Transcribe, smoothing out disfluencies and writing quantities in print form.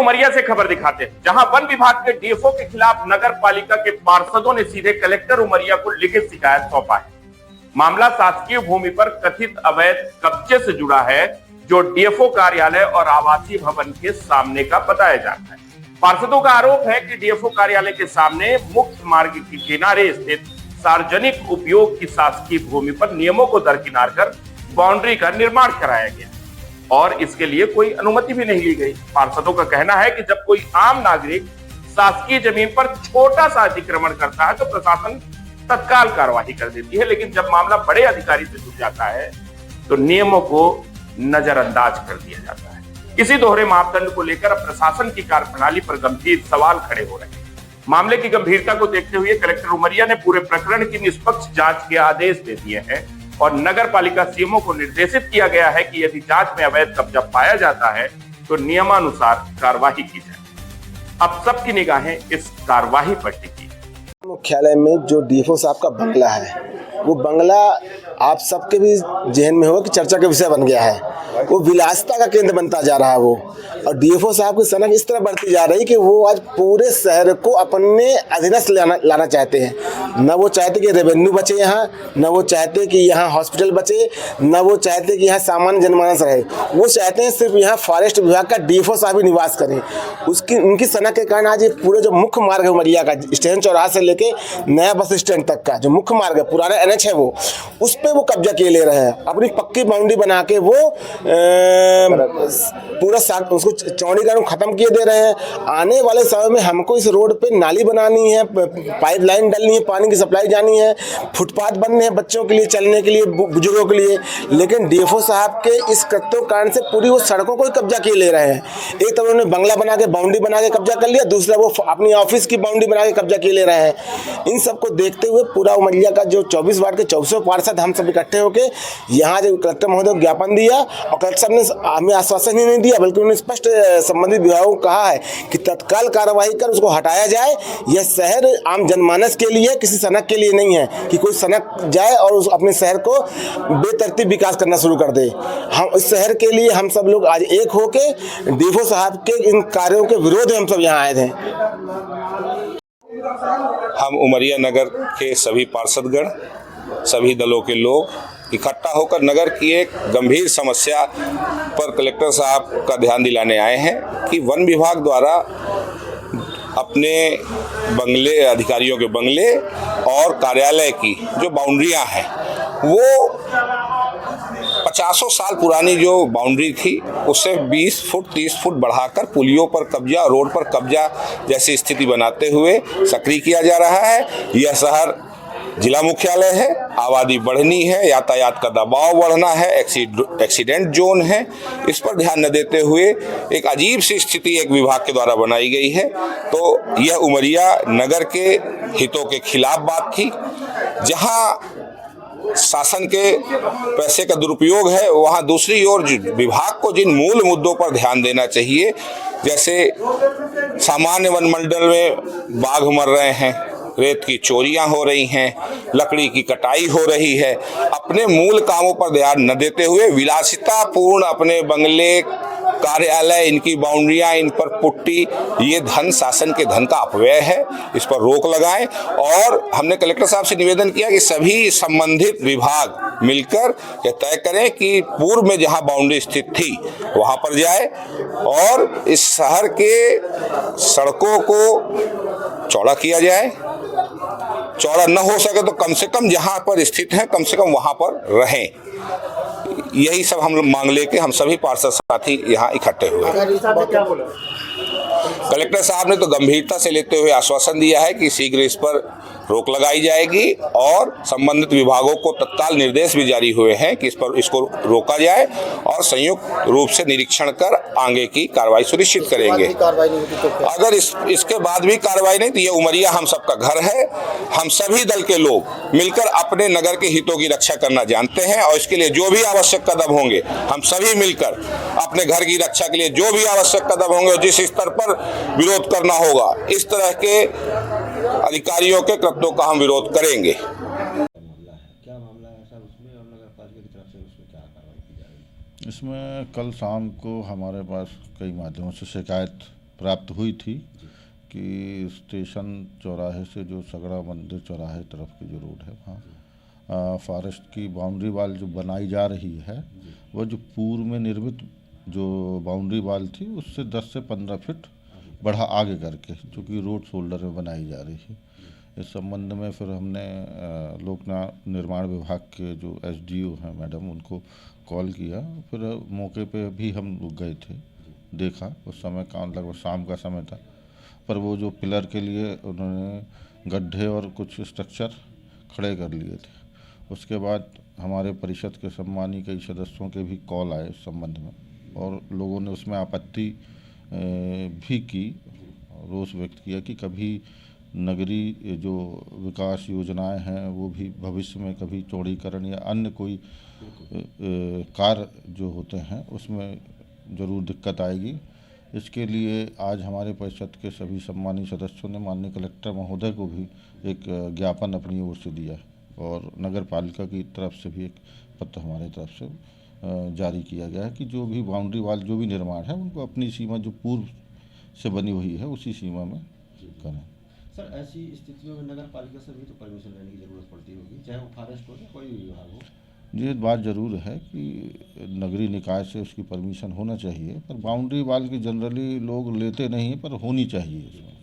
उमरिया से खबर दिखाते हैं, जहां वन विभाग के डीएफओ के खिलाफ नगर पालिका के पार्षदों ने सीधे कलेक्टर उमरिया को लिखित शिकायत सौंपा है। मामला शासकीय भूमि पर कथित अवैध कब्जे से जुड़ा है, जो डीएफओ कार्यालय और आवासीय भवन के सामने का बताया जाता है। पार्षदों का आरोप है कि डीएफओ कार्यालय के सामने मुख्य मार्ग के किनारे स्थित सार्वजनिक उपयोग की शासकीय भूमि पर नियमों को दरकिनार कर बाउंड्री का निर्माण कराया गया और इसके लिए कोई अनुमति भी नहीं ली गई। पार्षदों का कहना है कि जब कोई आम नागरिक शासकीय जमीन पर छोटा सा अतिक्रमण करता है तो प्रशासन तत्काल कार्रवाई कर देती है, लेकिन जब मामला बड़े अधिकारी से जुड़ जाता है तो नियमों को नजरअंदाज कर दिया जाता है। इसी दोहरे मापदंड को लेकर अब प्रशासन की कार्यप्रणाली पर गंभीर सवाल खड़े हो रहे हैं। मामले की गंभीरता को देखते हुए कलेक्टर उमरिया ने पूरे प्रकरण की निष्पक्ष जांच के आदेश दे दिए हैं और नगर पालिका सीएमओ को निर्देशित किया गया है कि यदि जांच में अवैध कब्जा पाया जाता है तो नियमानुसार कार्रवाई की जाए। अब सबकी निगाहें इस कार्रवाई पर टिकी। मुख्यालय में जो डीएफओ साहब का बंगला है, वो बंगला आप सबके भी जहन में होगा कि चर्चा का विषय बन गया है। वो विलासिता का केंद्र बनता जा रहा है वो, और डीएफओ साहब की सनक इस तरह बढ़ती जा रही कि वो आज पूरे शहर को अपने अधीनस्थ लाना चाहते हैं। न वो चाहते कि रेवेन्यू बचे यहाँ, न वो चाहते कि यहाँ हॉस्पिटल बचे, न वो चाहते कि यहाँ सामान्य जनमानस रहे। वो चाहते हैं सिर्फ यहाँ फॉरेस्ट विभाग का डीएफओ साहब ही निवास करें। उनकी सनक के कारण आज ये पूरे जो मुख्य मार्ग है उमरिया का, स्टेशन चौराहा से लेके नया बस स्टैंड तक का जो मुख्य मार्ग है, पुराना एनएच है, उस पर वो कब्जा किए ले रहे हैं। अपनी पक्की बाउंड्री बना के वो पूरा उसको चौड़ीकरण खत्म किए दे रहे हैं। आने वाले समय में हमको इस रोड पे नाली बनानी है, पाइपलाइन डालनी है, पानी की सप्लाई जानी है, फुटपाथ बनने हैं बच्चों के लिए, चलने के लिए, बुजुर्गों के लिए। लेकिन डीएफओ साहब के इस कृत्यों कारण से पूरी वो सड़कों को कब्जा किए ले रहे हैं। एक तरफ उन्होंने बंगला बना के बाउंड्री बना के कब्जा कर लिया, दूसरा वो अपनी ऑफिस की बाउंड्री बना के कब्जा किए ले रहे हैं। इन सबको देखते हुए पूरा उमरिया का जो 24 वार्ड के 24 पार्षद हम सब इकट्ठे होकर यहाँ जो कलेक्टर महोदय को ज्ञापन दिया, और कलेक्टर साहब ने हमें आश्वासन ही नहीं दिया, बल्कि उन्होंने स्पष्ट संबंधित विभागों को कहा है कि तत्काल कार्रवाई कर उसको हटाया जाए। यह शहर आम जनमानस के लिए, किसी सनक के लिए नहीं है कि कोई सनक जाए और उस अपने शहर को बेतरतीब विकास करना शुरू कर दे। हम इस शहर के लिए हम सब लोग आज एक होके डीएफओ साहब के इन कार्यों के विरोध में हम सब यहाँ आए थे। हम उमरिया नगर के सभी पार्षदगण, सभी दलों के लोग इकट्ठा होकर नगर की एक गंभीर समस्या पर कलेक्टर साहब का ध्यान दिलाने आए हैं कि वन विभाग द्वारा अपने बंगले, अधिकारियों के बंगले और कार्यालय की जो बाउंड्रियां हैं, वो 50 साल पुरानी जो बाउंड्री थी उससे 20 फुट 30 फुट बढ़ाकर पुलियों पर कब्जा, रोड पर कब्जा जैसी स्थिति बनाते हुए सक्रिय किया जा रहा है। यह शहर जिला मुख्यालय है, आबादी बढ़नी है, यातायात का दबाव बढ़ना है, एक्सीडेंट जोन है। इस पर ध्यान न देते हुए एक अजीब सी स्थिति एक विभाग के द्वारा बनाई गई है। तो यह उमरिया नगर के हितों के खिलाफ बात थी। जहां शासन के पैसे का दुरुपयोग है, वहां दूसरी ओर विभाग को जिन मूल मुद्दों पर ध्यान देना चाहिए, जैसे सामान्य वन मंडल में बाघ मर रहे हैं, रेत की चोरियां हो रही हैं, लकड़ी की कटाई हो रही है, अपने मूल कामों पर ध्यान न देते हुए विलासितापूर्ण अपने बंगले, कार्यालय, इनकी बाउंड्रियां, इन पर पुट्टी, ये धन शासन के धन का अपव्यय है। इस पर रोक लगाएं। और हमने कलेक्टर साहब से निवेदन किया कि सभी संबंधित विभाग मिलकर यह तय करें कि पूर्व में जहां बाउंड्री स्थित थी वहां पर जाए और इस शहर के सड़कों को चौड़ा किया जाए। चौड़ा न हो सके तो कम से कम जहां पर स्थित है कम से कम वहां पर रहें। यही सब हम मांग लेके हम सभी पार्षद साथी यहाँ इकट्ठे हुए। कलेक्टर साहब ने तो गंभीरता से लेते हुए आश्वासन दिया है कि शीघ्र इस पर रोक लगाई जाएगी और संबंधित विभागों को तत्काल निर्देश भी जारी हुए हैं कि इसको रोका जाए और संयुक्त रूप से निरीक्षण कर आगे की कार्रवाई सुनिश्चित करेंगे। अगर इसके बाद भी कार्रवाई नहीं तो ये उमरिया हम सबका घर है। हम सभी दल के लोग मिलकर अपने नगर के हितों की रक्षा करना जानते हैं और इसके लिए जो भी आवश्यक कदम होंगे हम सभी मिलकर अपने घर की रक्षा के लिए जो भी आवश्यक कदम होंगे, जिस स्तर पर विरोध करना होगा, इस तरह के अधिकारियों के कृत्यों का हम विरोध करेंगे। क्या मामला है सर उसमें, और नगर पालिका की तरफ से उसमें क्या कार्रवाई की जा रही है? इसमें कल शाम को हमारे पास कई माध्यमों से शिकायत प्राप्त हुई थी कि स्टेशन चौराहे से जो सगड़ा मंदिर चौराहे तरफ की जो रोड है वहाँ फॉरेस्ट की बाउंड्री वाल जो बनाई जा रही है वह जो पूर्व में निर्मित जो बाउंड्री वाल थी उससे 10 से 15 फीट बढ़ा आगे करके, चूँकि रोड शोल्डर में बनाई जा रही है। इस संबंध में फिर हमने लोक निर्माण विभाग के जो SDO हैं मैडम, उनको कॉल किया। फिर मौके पे भी हम लोग गए थे, देखा। उस समय का लगभग शाम का समय था, पर वो जो पिलर के लिए उन्होंने गड्ढे और कुछ स्ट्रक्चर खड़े कर लिए थे। उसके बाद हमारे परिषद के सम्मानीय कई सदस्यों के भी कॉल आए इस संबंध में, और लोगों ने उसमें आपत्ति भी की, रोष व्यक्त किया कि कभी नगरीय जो विकास योजनाएं हैं वो भी भविष्य में कभी चौड़ीकरण या अन्य कोई कार्य जो होते हैं उसमें ज़रूर दिक्कत आएगी। इसके लिए आज हमारे परिषद के सभी सम्मानीय सदस्यों ने माननीय कलेक्टर महोदय को भी एक ज्ञापन अपनी ओर से दिया है, और नगर पालिका की तरफ से भी एक पत्र हमारे तरफ से जारी किया गया है कि जो भी बाउंड्री वाल जो भी निर्माण है उनको अपनी सीमा जो पूर्व से बनी हुई है उसी सीमा में करें। सर, ऐसी स्थितियों में नगर पालिका से भी तो परमिशन लेने की ज़रूरत पड़ती होगी, चाहे वो फॉरेस्ट हो या कोई भी विभाग हो। ये बात ज़रूर है कि नगरीय निकाय से उसकी परमिशन होना चाहिए, पर बाउंड्री वाल की जनरली लोग लेते नहीं, पर होनी चाहिए इसमें।